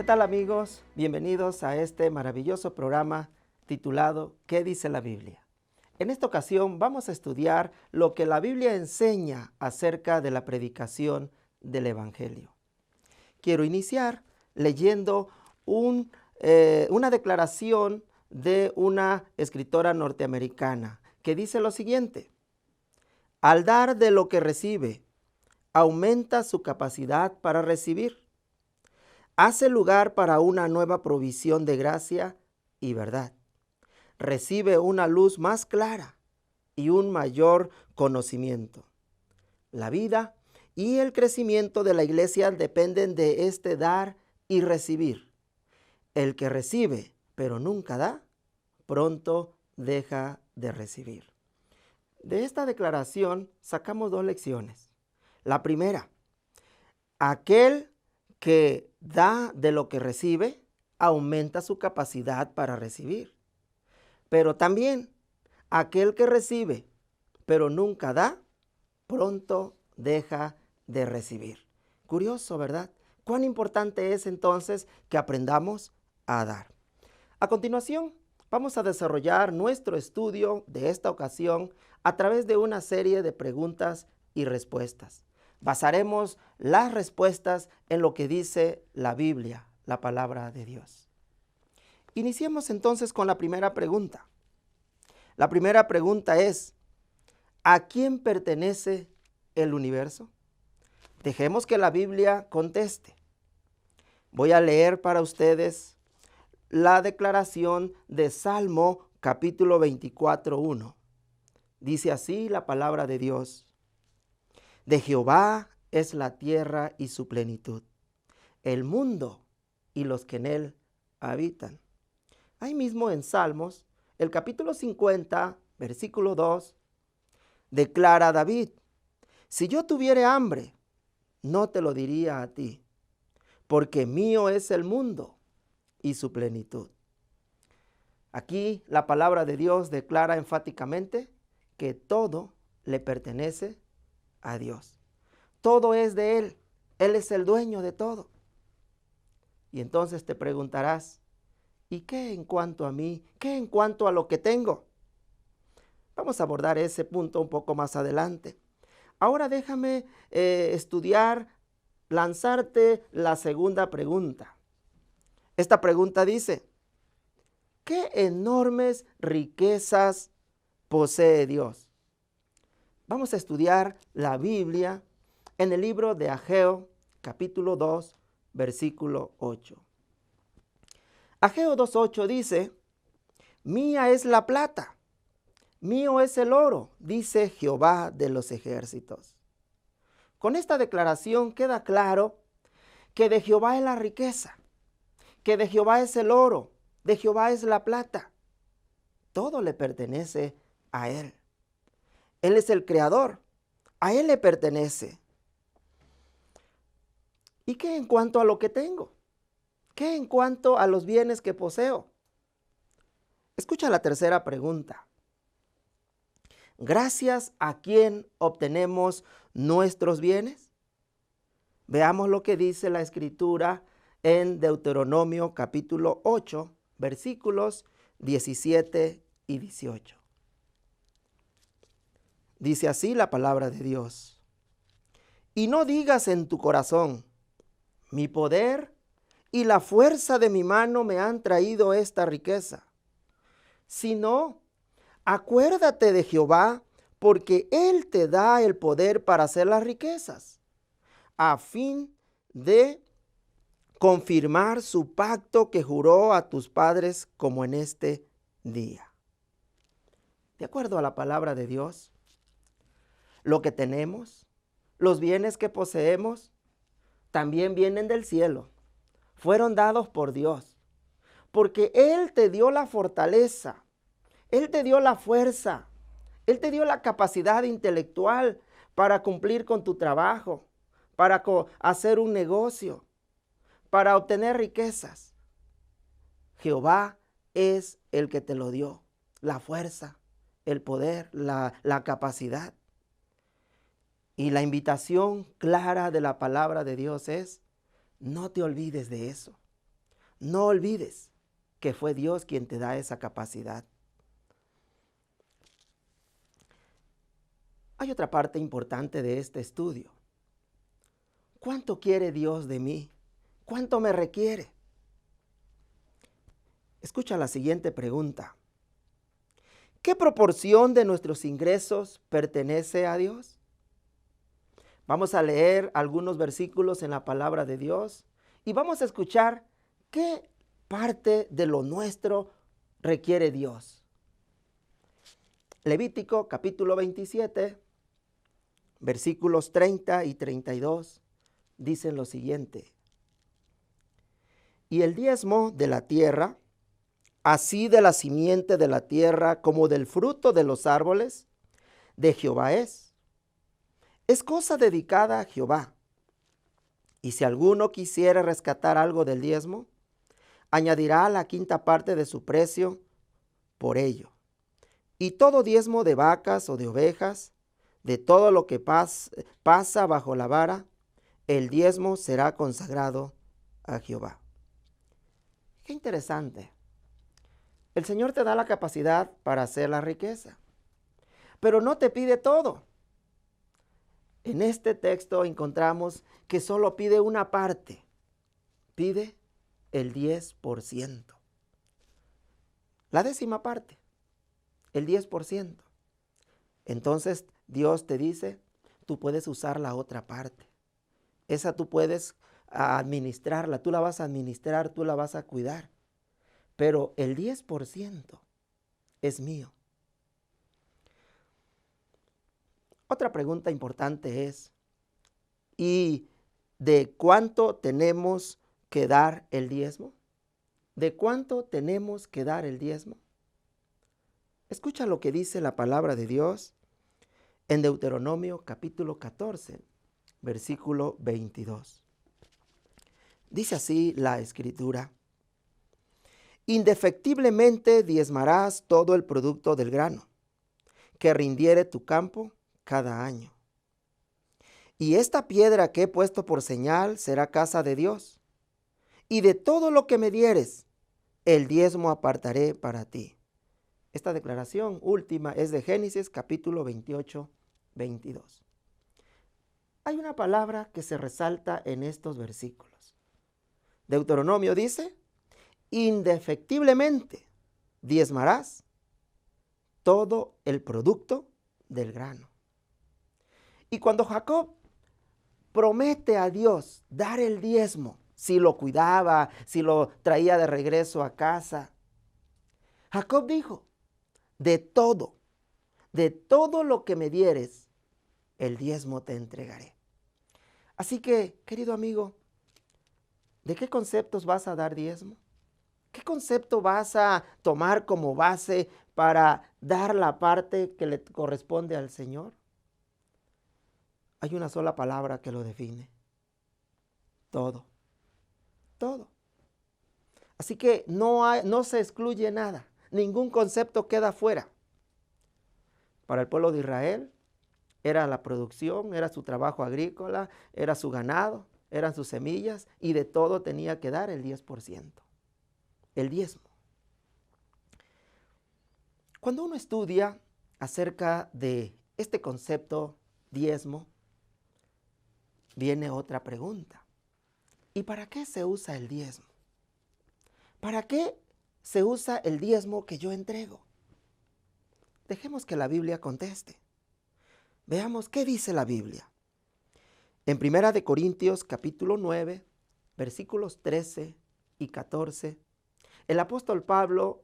¿Qué tal, amigos? Bienvenidos a este maravilloso programa titulado ¿Qué dice la Biblia? En esta ocasión vamos a estudiar lo que la Biblia enseña acerca de la predicación del Evangelio. Quiero iniciar leyendo una declaración de una escritora norteamericana que dice lo siguiente: al dar de lo que recibe, aumenta su capacidad para recibir. Hace lugar para una nueva provisión de gracia y verdad. Recibe una luz más clara y un mayor conocimiento. La vida y el crecimiento de la iglesia dependen de este dar y recibir. El que recibe, pero nunca da, pronto deja de recibir. De esta declaración sacamos dos lecciones. La primera, aquel que da de lo que recibe, aumenta su capacidad para recibir. Pero también aquel que recibe, pero nunca da, pronto deja de recibir. Curioso, ¿verdad? Cuán importante es entonces que aprendamos a dar. A continuación, vamos a desarrollar nuestro estudio de esta ocasión a través de una serie de preguntas y respuestas. Basaremos las respuestas en lo que dice la Biblia, la palabra de Dios. Iniciemos entonces con la primera pregunta. La primera pregunta es: ¿a quién pertenece el universo? Dejemos que la Biblia conteste. Voy a leer para ustedes la declaración de Salmo capítulo 24:1. Dice así la palabra de Dios: de Jehová es la tierra y su plenitud, el mundo y los que en él habitan. Ahí mismo en Salmos, el capítulo 50, versículo 2, declara David: si yo tuviere hambre, no te lo diría a ti, porque mío es el mundo y su plenitud. Aquí la palabra de Dios declara enfáticamente que todo le pertenece a Dios. Todo es de Él. Él es el dueño de todo. Y entonces te preguntarás: ¿y qué en cuanto a mí? ¿Qué en cuanto a lo que tengo? Vamos a abordar ese punto un poco más adelante. Ahora déjame lanzarte la segunda pregunta. Esta pregunta dice: ¿qué enormes riquezas posee Dios? Vamos a estudiar la Biblia en el libro de Ageo, capítulo 2, versículo 8. Ageo 2:8 dice: mía es la plata, mío es el oro, dice Jehová de los ejércitos. Con esta declaración queda claro que de Jehová es la riqueza, que de Jehová es el oro, de Jehová es la plata. Todo le pertenece a Él. Él es el creador, a Él le pertenece. ¿Y qué en cuanto a lo que tengo? ¿Qué en cuanto a los bienes que poseo? Escucha la tercera pregunta. ¿Gracias a quién obtenemos nuestros bienes? Veamos lo que dice la Escritura en Deuteronomio capítulo 8, versículos 17 y 18. Dice así la palabra de Dios: y no digas en tu corazón: mi poder y la fuerza de mi mano me han traído esta riqueza, sino acuérdate de Jehová, porque Él te da el poder para hacer las riquezas, a fin de confirmar su pacto que juró a tus padres como en este día. De acuerdo a la palabra de Dios, lo que tenemos, los bienes que poseemos, también vienen del cielo. Fueron dados por Dios, porque Él te dio la fortaleza, Él te dio la fuerza, Él te dio la capacidad intelectual para cumplir con tu trabajo, para hacer un negocio, para obtener riquezas. Jehová es el que te lo dio, la fuerza, el poder, la capacidad. Y la invitación clara de la palabra de Dios es: no te olvides de eso. No olvides que fue Dios quien te da esa capacidad. Hay otra parte importante de este estudio. ¿Cuánto quiere Dios de mí? ¿Cuánto me requiere? Escucha la siguiente pregunta. ¿Qué proporción de nuestros ingresos pertenece a Dios? Vamos a leer algunos versículos en la palabra de Dios y vamos a escuchar qué parte de lo nuestro requiere Dios. Levítico capítulo 27, versículos 30 y 32 dicen lo siguiente. Y el diezmo de la tierra, así de la simiente de la tierra como del fruto de los árboles, de Jehová es. Es cosa dedicada a Jehová. Y si alguno quisiera rescatar algo del diezmo, añadirá la quinta parte de su precio por ello. Y todo diezmo de vacas o de ovejas, de todo lo que pasa bajo la vara, el diezmo será consagrado a Jehová. Qué interesante. El Señor te da la capacidad para hacer la riqueza, pero no te pide todo. En este texto encontramos que solo pide una parte, pide el 10%. La décima parte, el 10%. Entonces Dios te dice, tú puedes usar la otra parte. Esa tú puedes administrarla, tú la vas a administrar, tú la vas a cuidar. Pero el 10% es mío. Otra pregunta importante es, ¿y de cuánto tenemos que dar el diezmo? ¿De cuánto tenemos que dar el diezmo? Escucha lo que dice la palabra de Dios en Deuteronomio capítulo 14, versículo 22. Dice así la Escritura. Indefectiblemente diezmarás todo el producto del grano que rindiere tu campo cada año. Y esta piedra que he puesto por señal será casa de Dios. Y de todo lo que me dieres, el diezmo apartaré para ti. Esta declaración última es de Génesis capítulo 28, 22. Hay una palabra que se resalta en estos versículos. Deuteronomio dice, indefectiblemente diezmarás todo el producto del grano. Y cuando Jacob promete a Dios dar el diezmo, si lo cuidaba, si lo traía de regreso a casa, Jacob dijo, de todo lo que me dieres, el diezmo te entregaré. Así que, querido amigo, ¿de qué conceptos vas a dar diezmo? ¿Qué concepto vas a tomar como base para dar la parte que le corresponde al Señor? Hay una sola palabra que lo define. Todo. Todo. Así que no se excluye nada. Ningún concepto queda fuera. Para el pueblo de Israel era la producción, era su trabajo agrícola, era su ganado, eran sus semillas y de todo tenía que dar el 10%. El diezmo. Cuando uno estudia acerca de este concepto diezmo, viene otra pregunta. ¿Y para qué se usa el diezmo? ¿Para qué se usa el diezmo que yo entrego? Dejemos que la Biblia conteste. Veamos qué dice la Biblia. En 1 Corintios capítulo 9, versículos 13 y 14, el apóstol Pablo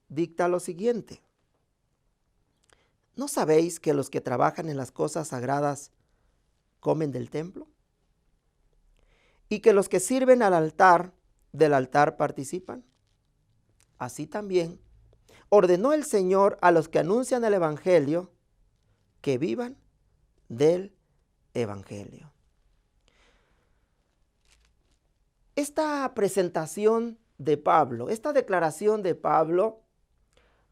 dicta lo siguiente. ¿No sabéis que los que trabajan en las cosas sagradas comen del templo? ¿Y que los que sirven al altar, del altar participan? Así también ordenó el Señor a los que anuncian el Evangelio que vivan del Evangelio. Esta presentación de Pablo, esta declaración de Pablo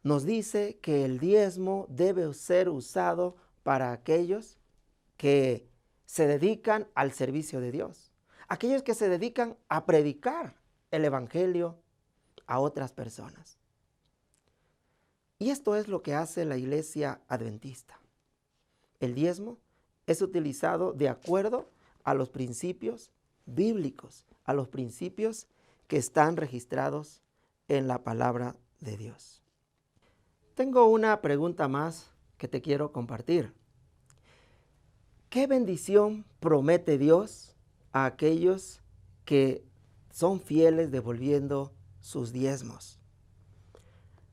nos dice que el diezmo debe ser usado para aquellos que se dedican al servicio de Dios, aquellos que se dedican a predicar el evangelio a otras personas. Y esto es lo que hace la iglesia adventista. El diezmo es utilizado de acuerdo a los principios bíblicos, a los principios que están registrados en la palabra de Dios. Tengo una pregunta más que te quiero compartir. ¿Qué bendición promete Dios a aquellos que son fieles devolviendo sus diezmos?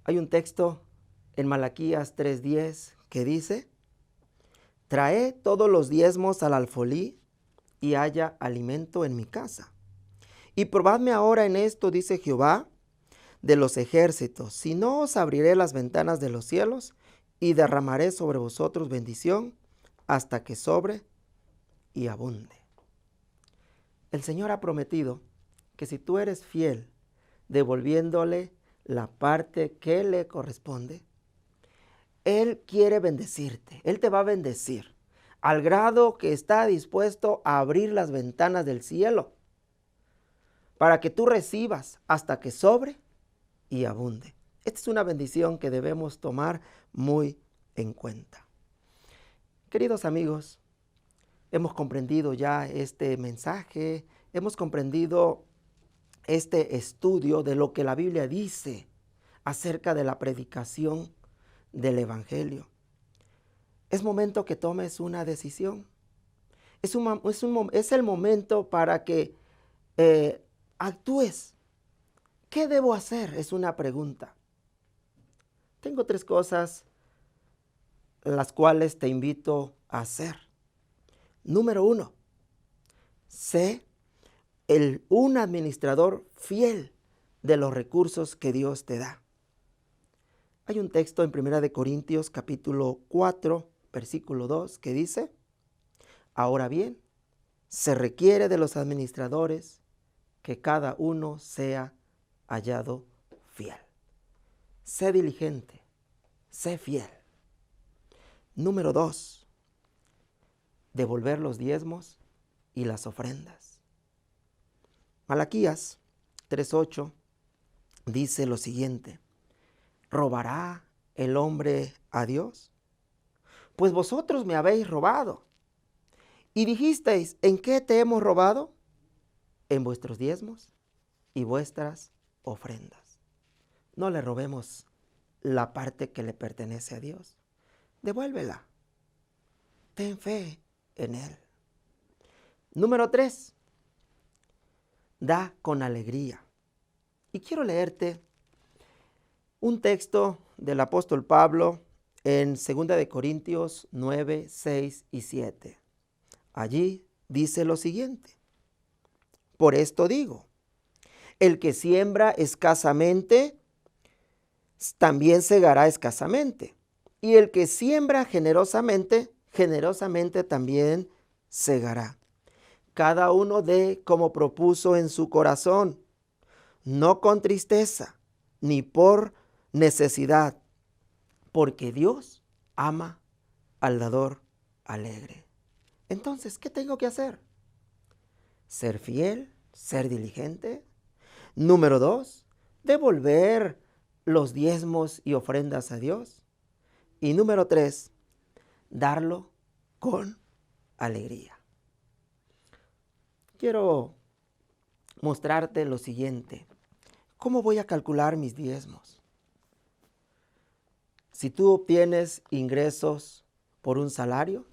Hay un texto en Malaquías 3:10 que dice: trae todos los diezmos al alfolí y haya alimento en mi casa. Y probadme ahora en esto, dice Jehová de los ejércitos, si no os abriré las ventanas de los cielos y derramaré sobre vosotros bendición hasta que sobre y abunde. El Señor ha prometido que si tú eres fiel, devolviéndole la parte que le corresponde, Él quiere bendecirte, Él te va a bendecir, al grado que está dispuesto a abrir las ventanas del cielo para que tú recibas hasta que sobre y abunde. Esta es una bendición que debemos tomar muy en cuenta. Queridos amigos, hemos comprendido ya este mensaje, hemos comprendido este estudio de lo que la Biblia dice acerca de la predicación del evangelio. Es momento que tomes una decisión. Es el momento para que actúes. ¿Qué debo hacer? Es una pregunta. Tengo 3 cosas las cuales te invito a hacer. Número 1, sé un administrador fiel de los recursos que Dios te da. Hay un texto en 1 Corintios capítulo 4, versículo 2 que dice: ahora bien, se requiere de los administradores que cada uno sea hallado fiel. Sé diligente, sé fiel. Número 2, devolver los diezmos y las ofrendas. Malaquías 3:8 dice lo siguiente: ¿robará el hombre a Dios? Pues vosotros me habéis robado. Y dijisteis: ¿en qué te hemos robado? En vuestros diezmos y vuestras ofrendas. No le robemos la parte que le pertenece a Dios. Devuélvela. Ten fe en Él. Número 3, da con alegría. Y quiero leerte un texto del apóstol Pablo en 2 Corintios 9, 6 y 7. Allí dice lo siguiente: por esto digo, el que siembra escasamente, también segará escasamente. Y el que siembra generosamente, generosamente también segará. Cada uno dé como propuso en su corazón, no con tristeza, ni por necesidad, porque Dios ama al dador alegre. Entonces, ¿qué tengo que hacer? Ser fiel, ser diligente. Número 2, devolver los diezmos y ofrendas a Dios. Y número 3, darlo con alegría. Quiero mostrarte lo siguiente. ¿Cómo voy a calcular mis diezmos? Si tú obtienes ingresos por un salario,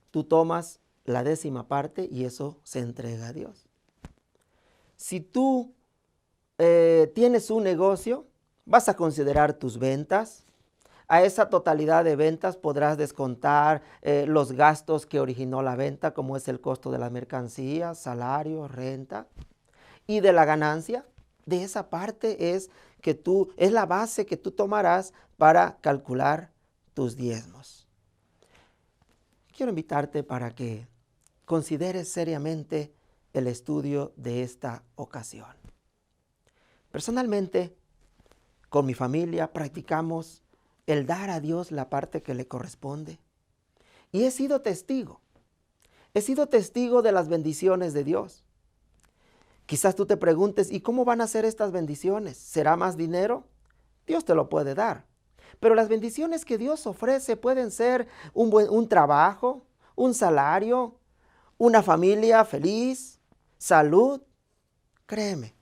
tú tomas la 10ª parte y eso se entrega a Dios. Si tú tienes un negocio, vas a considerar tus ventas. A esa totalidad de ventas podrás descontar los gastos que originó la venta, como es el costo de la mercancía, salario, renta. Y de la ganancia, de esa parte es la base que tú tomarás para calcular tus diezmos. Quiero invitarte para que consideres seriamente el estudio de esta ocasión. Personalmente, con mi familia practicamos el dar a Dios la parte que le corresponde. Y he sido testigo de las bendiciones de Dios. Quizás tú te preguntes, ¿y cómo van a ser estas bendiciones? ¿Será más dinero? Dios te lo puede dar. Pero las bendiciones que Dios ofrece pueden ser un trabajo, un salario, una familia feliz, salud. Créeme,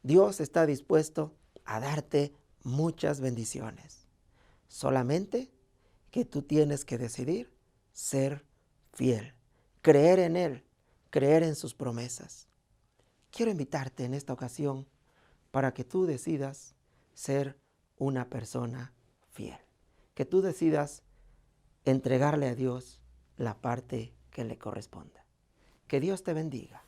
Dios está dispuesto a darte muchas bendiciones. Solamente que tú tienes que decidir ser fiel, creer en Él, creer en sus promesas. Quiero invitarte en esta ocasión para que tú decidas ser una persona fiel, que tú decidas entregarle a Dios la parte que le corresponda. Que Dios te bendiga.